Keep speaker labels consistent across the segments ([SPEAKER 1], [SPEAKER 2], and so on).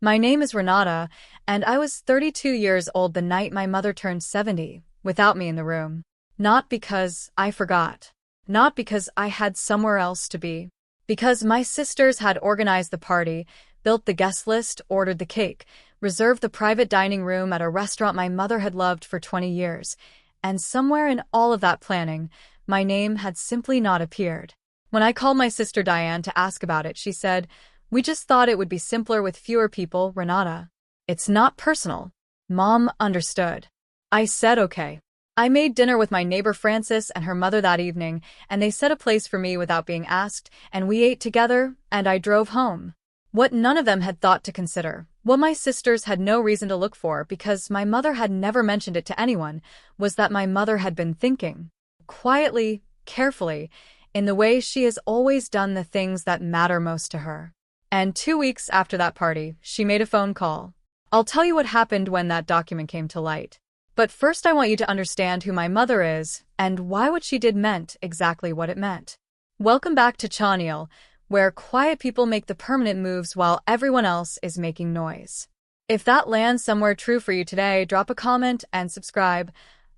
[SPEAKER 1] My name is Renata, and I was 32 years old the night my mother turned 70, without me in the room. Not because I forgot. Not because I had somewhere else to be. Because my sisters had organized the party, built the guest list, ordered the cake, reserved the private dining room at a restaurant my mother had loved for 20 years, and somewhere in all of that planning, my name had simply not appeared. When I called my sister Diane to ask about it, she said, "We just thought it would be simpler with fewer people, Renata. It's not personal." Mom understood. I said okay. I made dinner with my neighbor Frances and her mother that evening, and they set a place for me without being asked, and we ate together, and I drove home. What none of them had thought to consider, what my sisters had no reason to look for because my mother had never mentioned it to anyone, was that my mother had been thinking. Quietly, carefully, in the way she has always done the things that matter most to her. And 2 weeks after that party, she made a phone call. I'll tell you what happened when that document came to light. But first I want you to understand who my mother is, and why what she did meant exactly what it meant. Welcome back to Chaniel, where quiet people make the permanent moves while everyone else is making noise. If that lands somewhere true for you today, drop a comment and subscribe.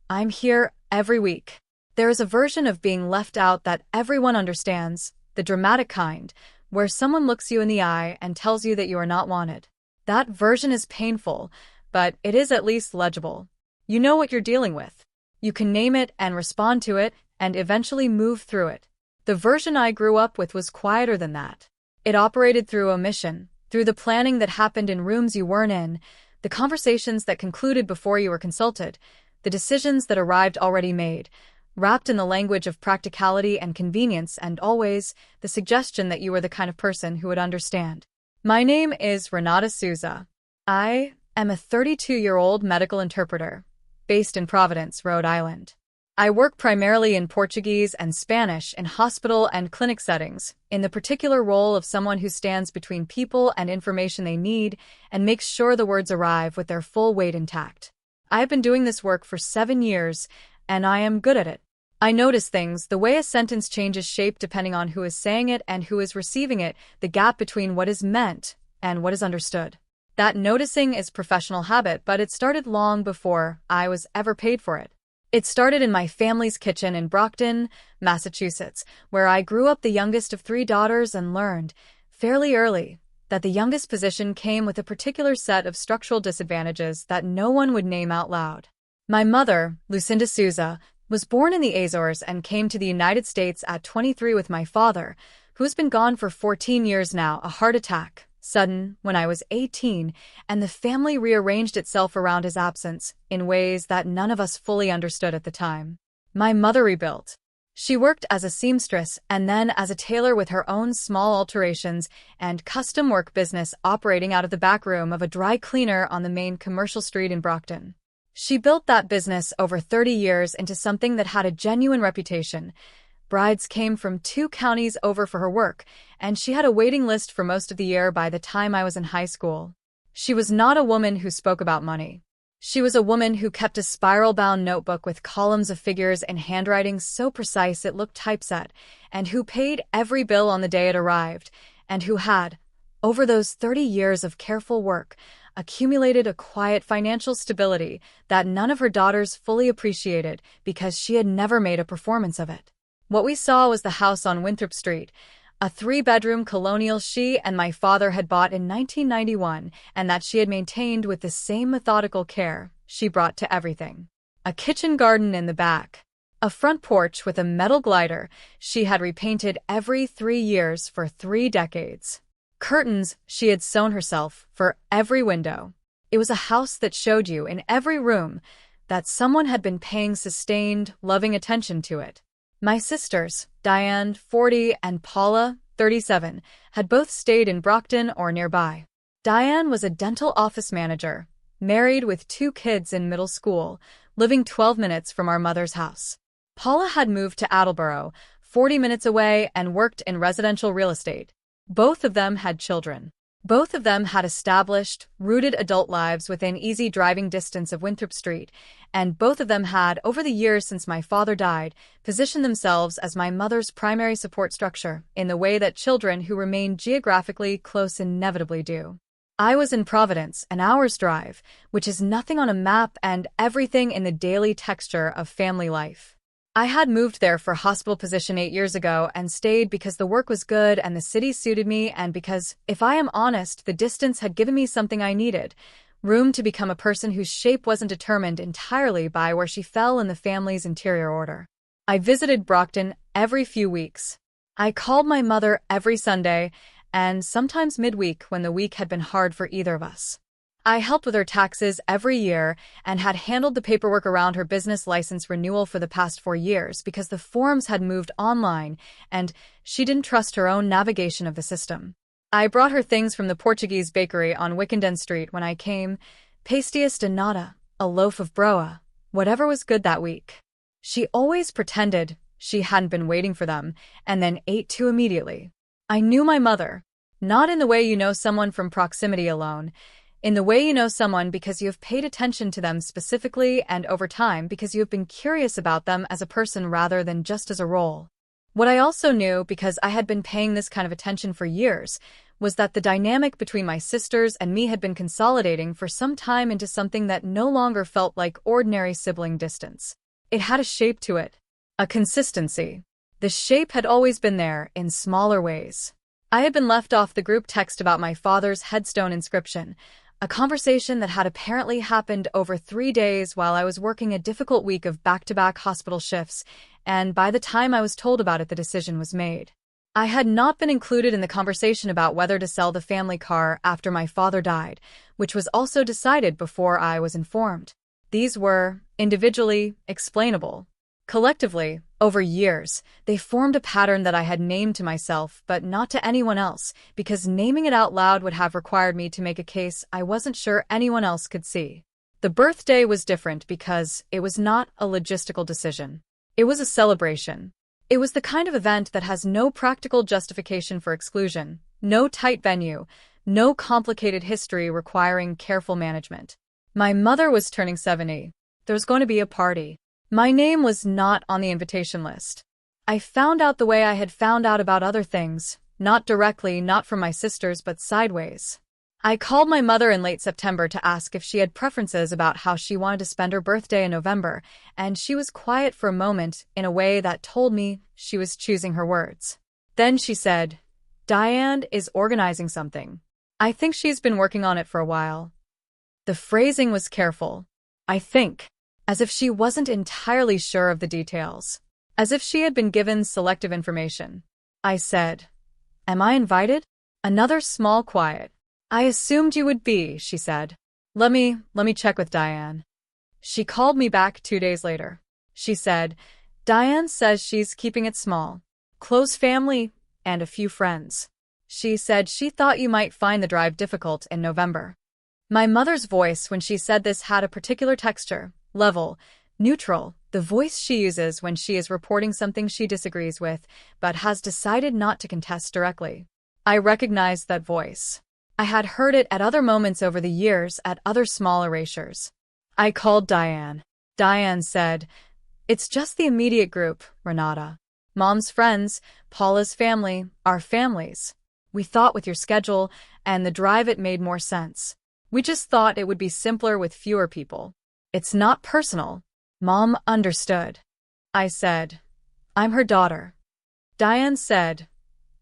[SPEAKER 1] I'm here every week. There is a version of being left out that everyone understands, the dramatic kind, where someone looks you in the eye and tells you that you are not wanted. That version is painful, but it is at least legible. You know what you're dealing with. You can name it and respond to it and eventually move through it. The version I grew up with was quieter than that. It operated through omission, through the planning that happened in rooms you weren't in, the conversations that concluded before you were consulted, the decisions that arrived already made, wrapped in the language of practicality and convenience, and always the suggestion that you were the kind of person who would understand. My name is Renata Souza. I am a 32-year-old medical interpreter, based in Providence, Rhode Island. I work primarily in Portuguese and Spanish in hospital and clinic settings, in the particular role of someone who stands between people and information they need and makes sure the words arrive with their full weight intact. I've been doing this work for 7 years, and I am good at it. I notice things, the way a sentence changes shape depending on who is saying it and who is receiving it, the gap between what is meant and what is understood. That noticing is professional habit, but it started long before I was ever paid for it. It started in my family's kitchen in Brockton, Massachusetts, where I grew up the youngest of 3 daughters and learned, fairly early, that the youngest position came with a particular set of structural disadvantages that no one would name out loud. My mother, Lucinda Souza, was born in the Azores and came to the United States at 23 with my father, who's been gone for 14 years now, a heart attack. Sudden, when I was 18, and the family rearranged itself around his absence in ways that none of us fully understood at the time. My mother rebuilt. She worked as a seamstress and then as a tailor with her own small alterations and custom work business operating out of the back room of a dry cleaner on the main commercial street in Brockton. She built that business over 30 years into something that had a genuine reputation. Brides came from 2 counties over for her work, and she had a waiting list for most of the year by the time I was in high school. She was not a woman who spoke about money. She was a woman who kept a spiral-bound notebook with columns of figures and handwriting so precise it looked typeset, and who paid every bill on the day it arrived, and who had, over those 30 years of careful work, accumulated a quiet financial stability that none of her daughters fully appreciated because she had never made a performance of it. What we saw was the house on Winthrop Street, a 3-bedroom colonial she and my father had bought in 1991 and that she had maintained with the same methodical care she brought to everything. A kitchen garden in the back. A front porch with a metal glider she had repainted every 3 years for 3 decades. Curtains she had sewn herself for every window. It was a house that showed you in every room that someone had been paying sustained, loving attention to it. My sisters, Diane, 40, and Paula, 37, had both stayed in Brockton or nearby. Diane was a dental office manager, married with 2 kids in middle school, living 12 minutes from our mother's house. Paula had moved to Attleboro, 40 minutes away, and worked in residential real estate. Both of them had children. Both of them had established, rooted adult lives within easy driving distance of Winthrop Street, and both of them had, over the years since my father died, positioned themselves as my mother's primary support structure in the way that children who remain geographically close inevitably do. I was in Providence, an hour's drive, which is nothing on a map and everything in the daily texture of family life. I had moved there for hospital position 8 years ago and stayed because the work was good and the city suited me and because, if I am honest, the distance had given me something I needed, room to become a person whose shape wasn't determined entirely by where she fell in the family's interior order. I visited Brockton every few weeks. I called my mother every Sunday, and sometimes midweek when the week had been hard for either of us. I helped with her taxes every year and had handled the paperwork around her business license renewal for the past 4 years because the forms had moved online and she didn't trust her own navigation of the system. I brought her things from the Portuguese bakery on Wickenden Street when I came, pastéis de nata, a loaf of broa, whatever was good that week. She always pretended she hadn't been waiting for them and then ate too immediately. I knew my mother, not in the way you know someone from proximity alone, in the way you know someone because you have paid attention to them specifically and over time because you have been curious about them as a person rather than just as a role. What I also knew, because I had been paying this kind of attention for years, was that the dynamic between my sisters and me had been consolidating for some time into something that no longer felt like ordinary sibling distance. It had a shape to it, a consistency. The shape had always been there, in smaller ways. I had been left off the group text about my father's headstone inscription, a conversation that had apparently happened over 3 days while I was working a difficult week of back-to-back hospital shifts, and by the time I was told about it, the decision was made. I had not been included in the conversation about whether to sell the family car after my father died, which was also decided before I was informed. These were, individually, explainable. Collectively, over years, they formed a pattern that I had named to myself but not to anyone else, because naming it out loud would have required me to make a case I wasn't sure anyone else could see. The birthday was different because it was not a logistical decision. It was a celebration. It was the kind of event that has no practical justification for exclusion, no tight venue, no complicated history requiring careful management. My mother was turning 70. There was going to be a party. My name was not on the invitation list. I found out the way I had found out about other things, not directly, not from my sisters, but sideways. I called my mother in late September to ask if she had preferences about how she wanted to spend her birthday in November, and she was quiet for a moment in a way that told me she was choosing her words. Then she said, "Diane is organizing something. I think she's been working on it for a while." The phrasing was careful. I think. As if she wasn't entirely sure of the details. As if she had been given selective information. I said, "Am I invited?" Another small quiet. "I assumed you would be," she said. Let me check with Diane." She called me back 2 days later. She said, "Diane says she's keeping it small. Close family and a few friends. She said she thought you might find the drive difficult in November." My mother's voice when she said this had a particular texture. Level, neutral, the voice she uses when she is reporting something she disagrees with, but has decided not to contest directly. I recognized that voice. I had heard it at other moments over the years at other small erasures. I called Diane. Diane said, "It's just the immediate group, Renata. Mom's friends, Paula's family, our families. We thought with your schedule and the drive it made more sense. We just thought it would be simpler with fewer people. It's not personal." Mom understood. I said, "I'm her daughter." Diane said,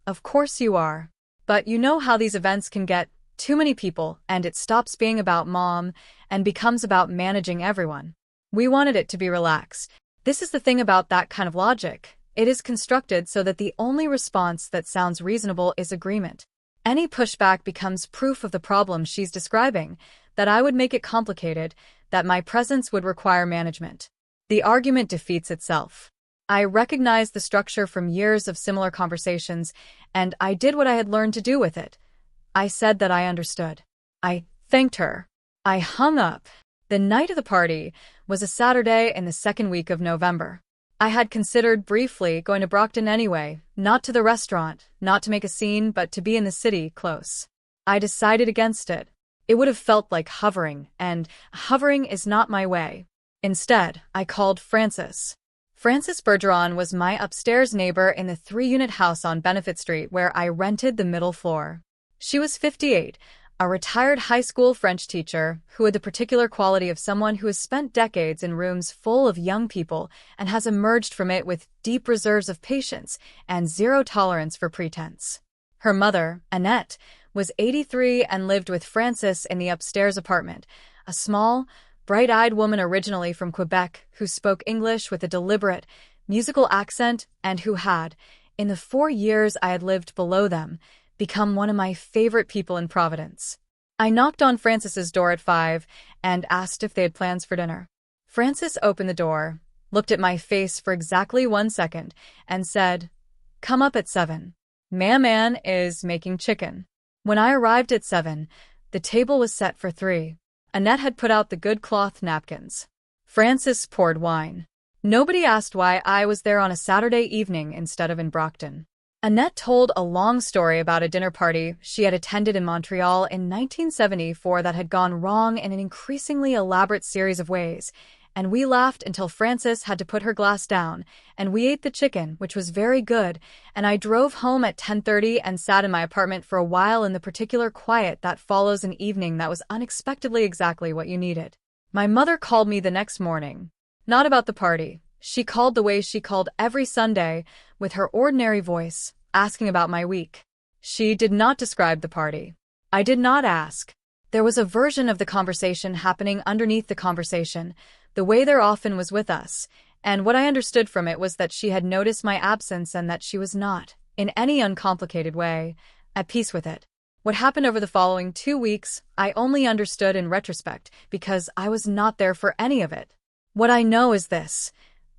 [SPEAKER 1] "Of course you are. But you know how these events can get too many people and it stops being about Mom and becomes about managing everyone. We wanted it to be relaxed. This is the thing about that kind of logic. It is constructed so that the only response that sounds reasonable is agreement. Any pushback becomes proof of the problem she's describing, that I would make it complicated, that my presence would require management. The argument defeats itself. I recognized the structure from years of similar conversations, and I did what I had learned to do with it. I said that I understood. I thanked her. I hung up. The night of the party was a Saturday in the second week of November. I had considered briefly going to Brockton anyway, not to the restaurant, not to make a scene, but to be in the city, close. I decided against it. It would have felt like hovering, and hovering is not my way. Instead, I called Frances. Frances Bergeron was my upstairs neighbor in the 3-unit house on Benefit Street where I rented the middle floor. She was 58, a retired high school French teacher who had the particular quality of someone who has spent decades in rooms full of young people and has emerged from it with deep reserves of patience and zero tolerance for pretense. Her mother, Annette, was 83 and lived with Francis in the upstairs apartment, a small, bright-eyed woman originally from Quebec who spoke English with a deliberate, musical accent and who had, in the 4 years I had lived below them, become one of my favorite people in Providence. I knocked on Francis's door at 5 and asked if they had plans for dinner. Francis opened the door, looked at my face for exactly 1 second, and said, "Come up at 7. Man is making chicken." When I arrived at 7, the table was set for 3. Annette had put out the good cloth napkins. Francis poured wine. Nobody asked why I was there on a Saturday evening instead of in Brockton. Annette told a long story about a dinner party she had attended in Montreal in 1974 that had gone wrong in an increasingly elaborate series of ways, and we laughed until Frances had to put her glass down, and we ate the chicken, which was very good, and I drove home at 10:30 and sat in my apartment for a while in the particular quiet that follows an evening that was unexpectedly exactly what you needed. My mother called me the next morning. Not about the party. She called the way she called every Sunday, with her ordinary voice, asking about my week. She did not describe the party. I did not ask. There was a version of the conversation happening underneath the conversation, the way there often was with us, and what I understood from it was that she had noticed my absence and that she was not, in any uncomplicated way, at peace with it. What happened over the following 2 weeks, I only understood in retrospect, because I was not there for any of it. What I know is this.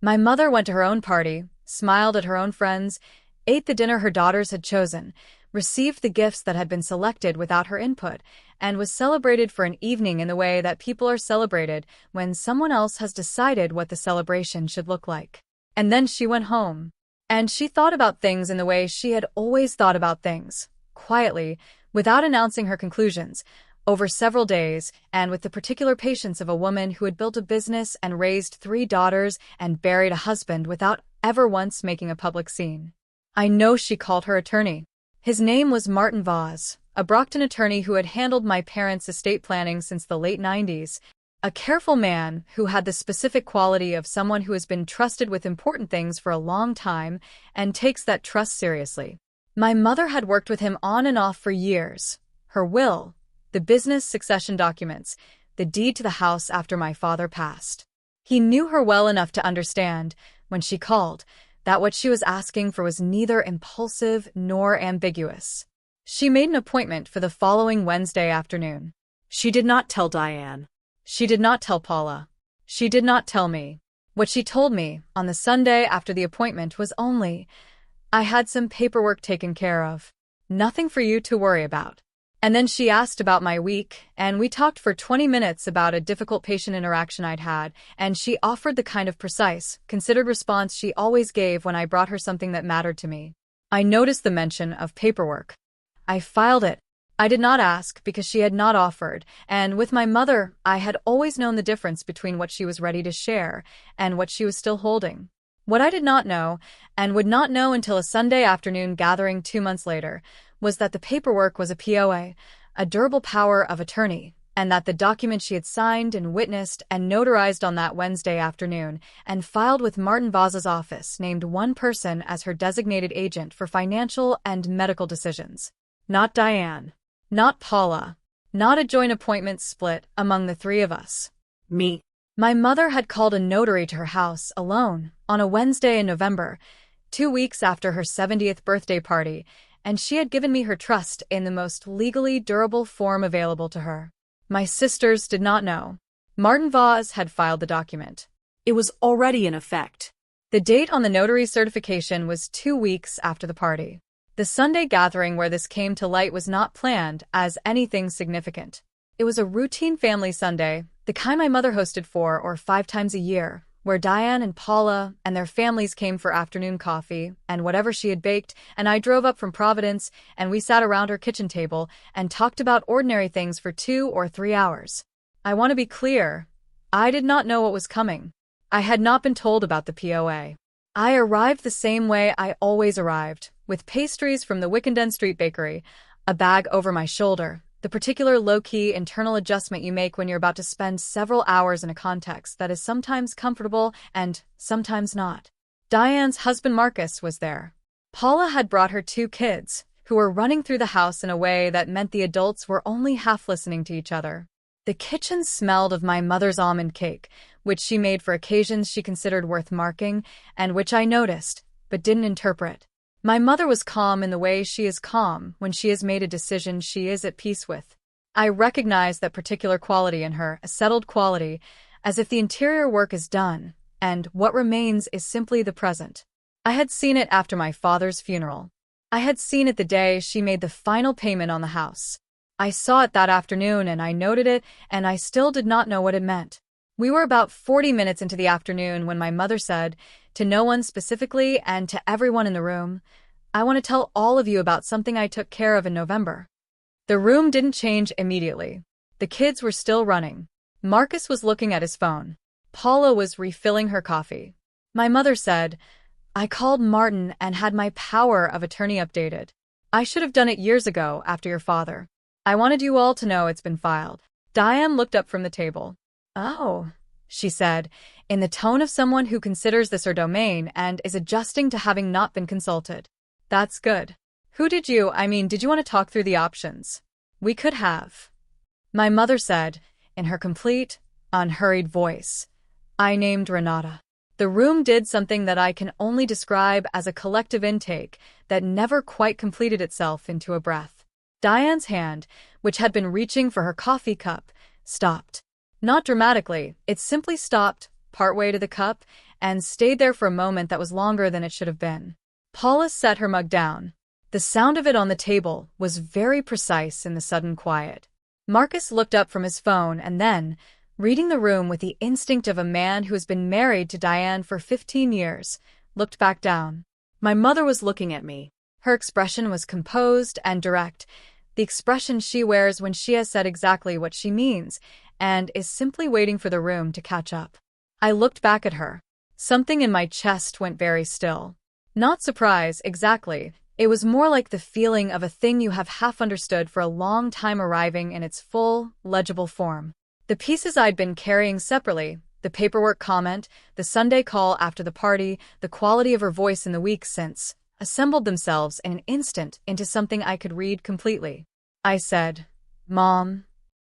[SPEAKER 1] My mother went to her own party, smiled at her own friends, ate the dinner her daughters had chosen, received the gifts that had been selected without her input, and was celebrated for an evening in the way that people are celebrated when someone else has decided what the celebration should look like. And then she went home. And she thought about things in the way she had always thought about things, quietly, without announcing her conclusions, over several days, and with the particular patience of a woman who had built a business and raised 3 daughters and buried a husband without ever once making a public scene. I know she called her attorney. His name was Martin Vaz, a Brockton attorney who had handled my parents' estate planning since the late 90s, a careful man who had the specific quality of someone who has been trusted with important things for a long time and takes that trust seriously. My mother had worked with him on and off for years. Her will, the business succession documents, the deed to the house after my father passed. He knew her well enough to understand, when she called, that what she was asking for was neither impulsive nor ambiguous. She made an appointment for the following Wednesday afternoon. She did not tell Diane. She did not tell Paula. She did not tell me. What she told me, on the Sunday after the appointment, was only, "I had some paperwork taken care of. Nothing for you to worry about." And then she asked about my week, and we talked for 20 minutes about a difficult patient interaction I'd had, and she offered the kind of precise, considered response she always gave when I brought her something that mattered to me. I noticed the mention of paperwork. I filed it. I did not ask because she had not offered, and with my mother, I had always known the difference between what she was ready to share and what she was still holding. What I did not know, and would not know until a Sunday afternoon gathering 2 months later, was that the paperwork was a POA, a durable power of attorney, and that the document she had signed and witnessed and notarized on that Wednesday afternoon and filed with Martin Vaz's office named one person as her designated agent for financial and medical decisions. Not Diane. Not Paula. Not a joint appointment split among the 3 of us. Me. My mother had called a notary to her house alone on a Wednesday in November, 2 weeks after her 70th birthday party, and she had given me her trust in the most legally durable form available to her. My sisters did not know. Martin Vaz had filed the document. It was already in effect. The date on the notary certification was 2 weeks after the party. The Sunday gathering where this came to light was not planned as anything significant. It was a routine family Sunday, the kind my mother hosted 4 or 5 times a year, where Diane and Paula and their families came for afternoon coffee and whatever she had baked, and I drove up from Providence, and we sat around her kitchen table and talked about ordinary things for 2 or 3 hours. I want to be clear. I did not know what was coming. I had not been told about the POA. I arrived the same way I always arrived, with pastries from the Wickenden Street Bakery, a bag over my shoulder, The particular low-key internal adjustment you make when you're about to spend several hours in a context that is sometimes comfortable and sometimes not. Diane's husband Marcus was there. Paula had brought her 2 kids, who were running through the house in a way that meant the adults were only half listening to each other. The kitchen smelled of my mother's almond cake, which she made for occasions she considered worth marking, and which I noticed, but didn't interpret. My mother was calm in the way she is calm when she has made a decision she is at peace with. I recognized that particular quality in her, a settled quality, as if the interior work is done, and what remains is simply the present. I had seen it after my father's funeral. I had seen it the day she made the final payment on the house. I saw it that afternoon and I noted it, and I still did not know what it meant. We were about 40 minutes into the afternoon when my mother said, to no one specifically and to everyone in the room, "I want to tell all of you about something I took care of in November." The room didn't change immediately. The kids were still running. Marcus was looking at his phone. Paula was refilling her coffee. My mother said, "I called Martin and had my power of attorney updated. I should have done it years ago after your father. I wanted you all to know it's been filed." Diane looked up from the table. "Oh," she said, in the tone of someone who considers this her domain and is adjusting to having not been consulted. "That's good. Did you want to talk through the options? We could have." My mother said, in her complete, unhurried voice. I named Renata. The room did something that I can only describe as a collective intake that never quite completed itself into a breath. Diane's hand, which had been reaching for her coffee cup, stopped. Not dramatically, it simply stopped, partway to the cup, and stayed there for a moment that was longer than it should have been. Paula set her mug down. The sound of it on the table was very precise in the sudden quiet. Marcus looked up from his phone and then, reading the room with the instinct of a man who has been married to Diane for 15 years, looked back down. My mother was looking at me. Her expression was composed and direct, the expression she wears when she has said exactly what she means and is simply waiting for the room to catch up. I looked back at her. Something in my chest went very still. Not surprise, exactly. It was more like the feeling of a thing you have half understood for a long time arriving in its full, legible form. The pieces I'd been carrying separately, the paperwork comment, the Sunday call after the party, the quality of her voice in the weeks since, assembled themselves in an instant into something I could read completely. I said, "Mom,"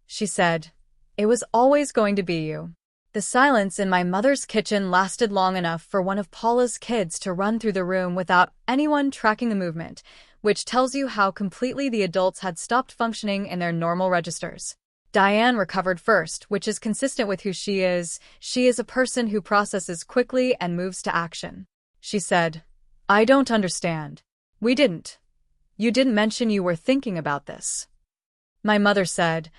[SPEAKER 1] she said, "it was always going to be you." The silence in my mother's kitchen lasted long enough for one of Paula's kids to run through the room without anyone tracking the movement, which tells you how completely the adults had stopped functioning in their normal registers. Diane recovered first, which is consistent with who she is. She is a person who processes quickly and moves to action. She said, "I don't understand. You didn't mention you were thinking about this." My mother said,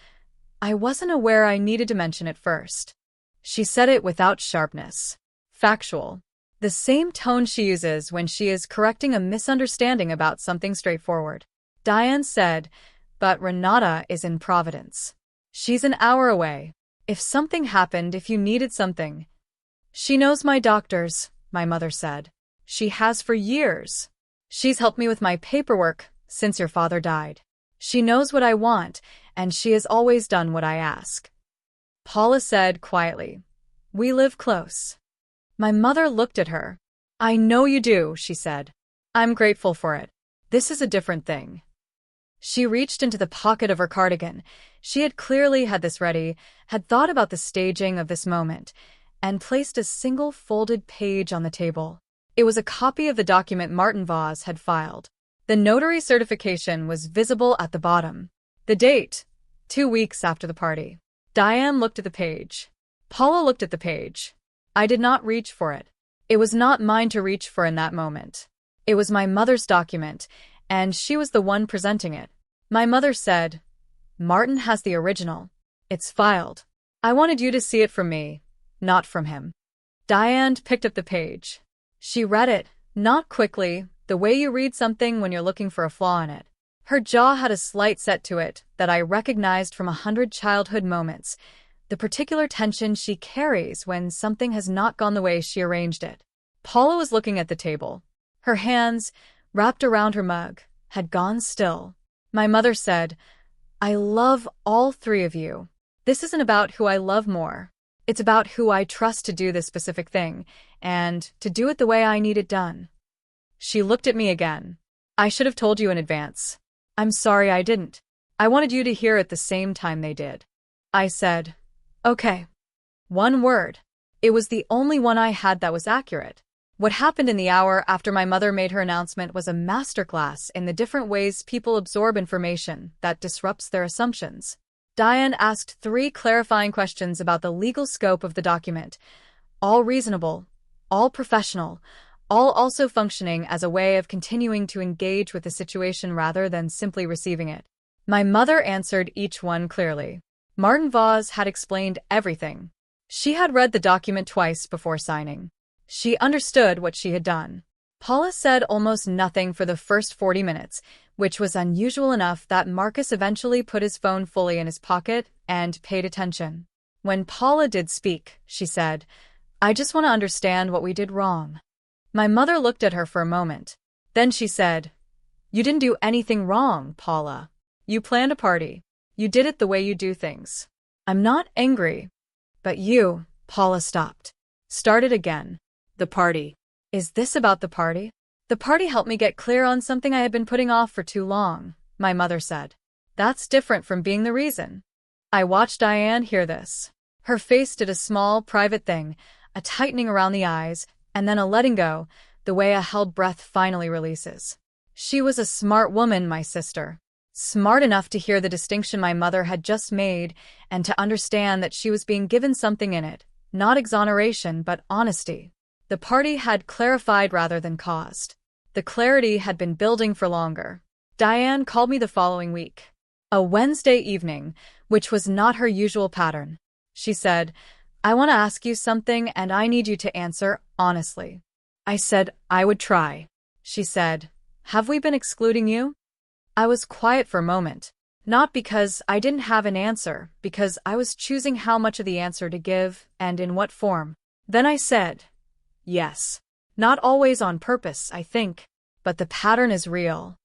[SPEAKER 1] "I wasn't aware I needed to mention it first." She said it without sharpness. Factual. The same tone she uses when she is correcting a misunderstanding about something straightforward. Diane said, "But Renata is in Providence. She's an hour away. If something happened, if you needed something." "She knows my doctors," my mother said. "She has for years. She's helped me with my paperwork since your father died. She knows what I want, and she has always done what I ask." Paula said quietly, "We live close." My mother looked at her. "I know you do," she said. "I'm grateful for it. This is a different thing." She reached into the pocket of her cardigan. She had clearly had this ready, had thought about the staging of this moment, and placed a single folded page on the table. It was a copy of the document Martin Vaz had filed. The notary certification was visible at the bottom. The date, 2 weeks after the party. Diane looked at the page. Paula looked at the page. I did not reach for it. It was not mine to reach for in that moment. It was my mother's document, and she was the one presenting it. My mother said, "Martin has the original. It's filed. I wanted you to see it from me, not from him." Diane picked up the page. She read it, not quickly, the way you read something when you're looking for a flaw in it. Her jaw had a slight set to it that I recognized from 100 childhood moments, the particular tension she carries when something has not gone the way she arranged it. Paula was looking at the table. Her hands, wrapped around her mug, had gone still. My mother said, I love all three of you. This isn't about who I love more. It's about who I trust to do this specific thing, and to do it the way I need it done. She looked at me again. I should have told you in advance. I'm sorry I didn't. I wanted you to hear it the same time they did. I said, okay. One word. It was the only one I had that was accurate. What happened in the hour after my mother made her announcement was a masterclass in the different ways people absorb information that disrupts their assumptions. Diane asked 3 clarifying questions about the legal scope of the document, all reasonable, all professional, all also functioning as a way of continuing to engage with the situation rather than simply receiving it. My mother answered each one clearly. Martin Vaz had explained everything. She had read the document twice before signing. She understood what she had done. Paula said almost nothing for the first 40 minutes, which was unusual enough that Marcus eventually put his phone fully in his pocket and paid attention. When Paula did speak, she said, I just want to understand what we did wrong. My mother looked at her for a moment. Then she said, You didn't do anything wrong, Paula. You planned a party. You did it the way you do things. I'm not angry. But you, Paula stopped. Started again. The party. Is this about the party? The party helped me get clear on something I had been putting off for too long, my mother said. That's different from being the reason. I watched Diane hear this. Her face did a small, private thing, a tightening around the eyes, and then a letting go, the way a held breath finally releases. She was a smart woman, my sister. Smart enough to hear the distinction my mother had just made and to understand that she was being given something in it, not exoneration but honesty. The party had clarified rather than caused. The clarity had been building for longer. Diane called me the following week. A Wednesday evening, which was not her usual pattern. She said, I want to ask you something and I need you to answer honestly. I said, I would try. She said, Have we been excluding you? I was quiet for a moment. Not because I didn't have an answer, because I was choosing how much of the answer to give and in what form. Then I said, Yes. Not always on purpose, I think, but the pattern is real.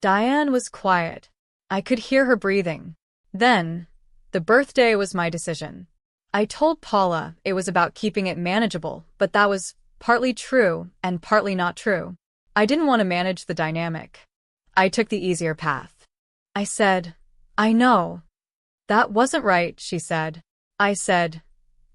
[SPEAKER 1] Diane was quiet. I could hear her breathing. Then, the birthday was my decision. I told Paula it was about keeping it manageable, but that was partly true and partly not true. I didn't want to manage the dynamic. I took the easier path. I said, I know. That wasn't right, she said. I said,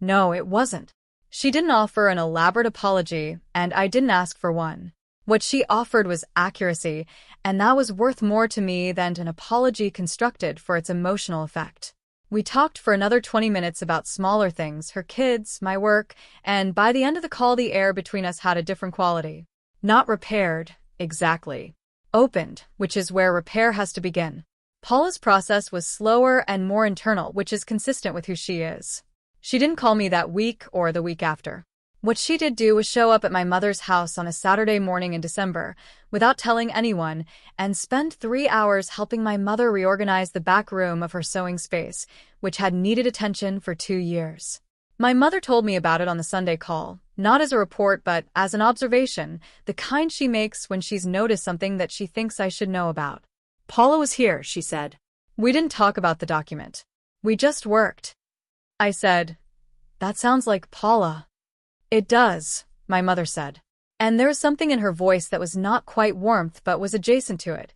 [SPEAKER 1] No, it wasn't. She didn't offer an elaborate apology, and I didn't ask for one. What she offered was accuracy, and that was worth more to me than an apology constructed for its emotional effect. We talked for another 20 minutes about smaller things, her kids, my work, and by the end of the call the air between us had a different quality. Not repaired, exactly. Opened, which is where repair has to begin. Paula's process was slower and more internal, which is consistent with who she is. She didn't call me that week or the week after. What she did do was show up at my mother's house on a Saturday morning in December, without telling anyone, and spend 3 hours helping my mother reorganize the back room of her sewing space, which had needed attention for 2 years. My mother told me about it on the Sunday call, not as a report but as an observation, the kind she makes when she's noticed something that she thinks I should know about. Paula was here, she said. We didn't talk about the document. We just worked. I said, That sounds like Paula. It does, my mother said. And there was something in her voice that was not quite warmth but was adjacent to it.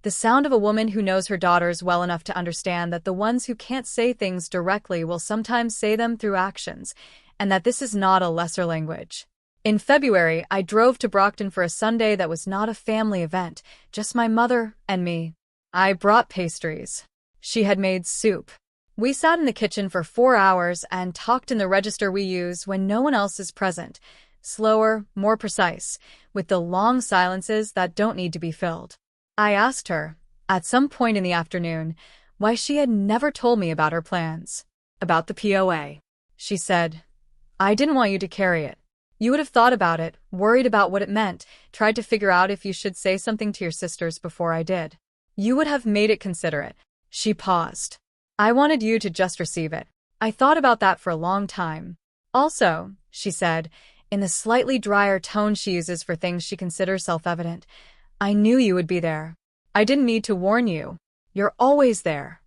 [SPEAKER 1] The sound of a woman who knows her daughters well enough to understand that the ones who can't say things directly will sometimes say them through actions, and that this is not a lesser language. In February, I drove to Brockton for a Sunday that was not a family event, just my mother and me. I brought pastries. She had made soup. We sat in the kitchen for 4 hours and talked in the register we use when no one else is present, slower, more precise, with the long silences that don't need to be filled. I asked her, at some point in the afternoon, why she had never told me about her plans. About the POA. She said, I didn't want you to carry it. You would have thought about it, worried about what it meant, tried to figure out if you should say something to your sisters before I did. You would have made it considerate. She paused. I wanted you to just receive it. I thought about that for a long time. Also, she said, in the slightly drier tone she uses for things she considers self-evident, I knew you would be there. I didn't need to warn you. You're always there.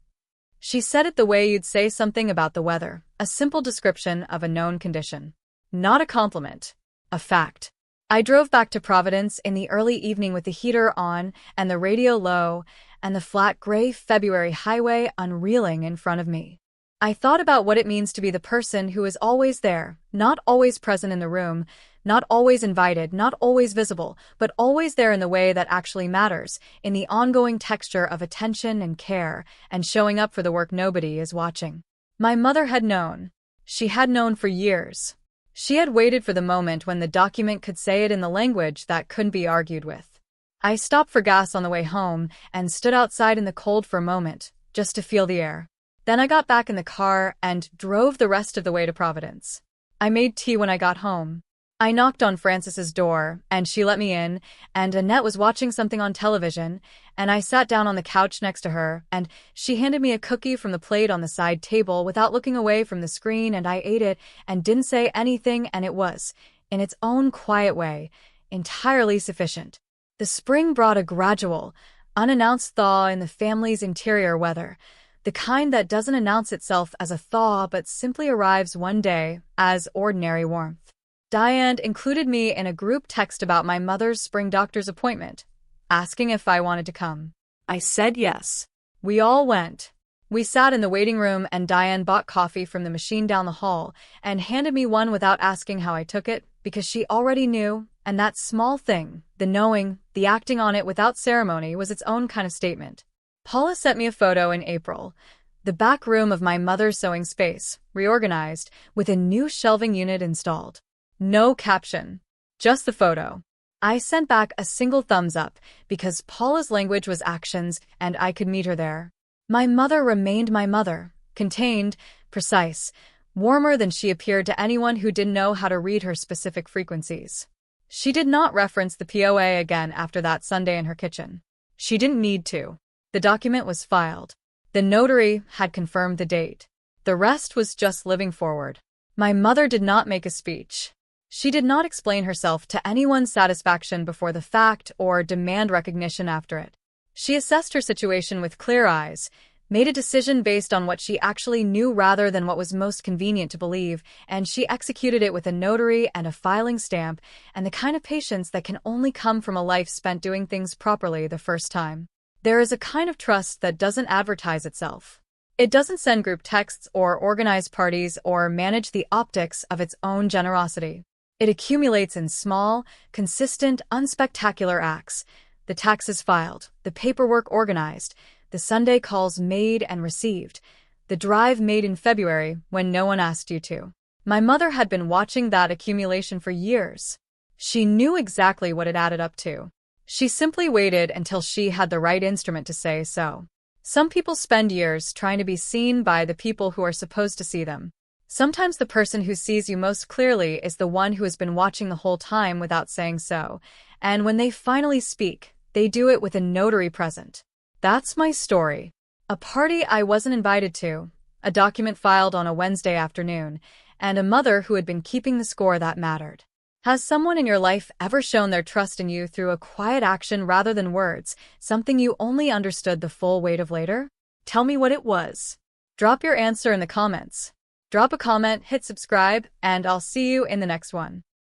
[SPEAKER 1] She said it the way you'd say something about the weather, a simple description of a known condition. Not a compliment. A fact. I drove back to Providence in the early evening with the heater on and the radio low and the flat gray February highway unreeling in front of me. I thought about what it means to be the person who is always there, not always present in the room, not always invited, not always visible, but always there in the way that actually matters, in the ongoing texture of attention and care, and showing up for the work nobody is watching. My mother had known. She had known for years. She had waited for the moment when the document could say it in the language that couldn't be argued with. I stopped for gas on the way home and stood outside in the cold for a moment, just to feel the air. Then I got back in the car and drove the rest of the way to Providence. I made tea when I got home. I knocked on Frances's door, and she let me in, and Annette was watching something on television, and I sat down on the couch next to her, and she handed me a cookie from the plate on the side table without looking away from the screen, and I ate it and didn't say anything, and it was, in its own quiet way, entirely sufficient. The spring brought a gradual, unannounced thaw in the family's interior weather, the kind that doesn't announce itself as a thaw but simply arrives one day as ordinary warmth. Diane included me in a group text about my mother's spring doctor's appointment, asking if I wanted to come. I said yes. We all went. We sat in the waiting room and Diane bought coffee from the machine down the hall and handed me one without asking how I took it because she already knew, and that small thing, the knowing, the acting on it without ceremony was its own kind of statement. Paula sent me a photo in April. The back room of my mother's sewing space, reorganized, with a new shelving unit installed. No caption. Just the photo. I sent back a single thumbs up because Paula's language was actions and I could meet her there. My mother remained my mother, contained, precise, warmer than she appeared to anyone who didn't know how to read her specific frequencies. She did not reference the POA again after that Sunday in her kitchen. She didn't need to. The document was filed. The notary had confirmed the date. The rest was just living forward. My mother did not make a speech. She did not explain herself to anyone's satisfaction before the fact or demand recognition after it. She assessed her situation with clear eyes, made a decision based on what she actually knew rather than what was most convenient to believe, and she executed it with a notary and a filing stamp and the kind of patience that can only come from a life spent doing things properly the first time. There is a kind of trust that doesn't advertise itself. It doesn't send group texts or organize parties or manage the optics of its own generosity. It accumulates in small, consistent, unspectacular acts. The taxes filed, the paperwork organized, the Sunday calls made and received, the drive made in February when no one asked you to. My mother had been watching that accumulation for years. She knew exactly what it added up to. She simply waited until she had the right instrument to say so. Some people spend years trying to be seen by the people who are supposed to see them. Sometimes the person who sees you most clearly is the one who has been watching the whole time without saying so, and when they finally speak, they do it with a notary present. That's my story. A party I wasn't invited to, a document filed on a Wednesday afternoon, and a mother who had been keeping the score that mattered. Has someone in your life ever shown their trust in you through a quiet action rather than words, something you only understood the full weight of later? Tell me what it was. Drop your answer in the comments. Drop a comment, hit subscribe, and I'll see you in the next one.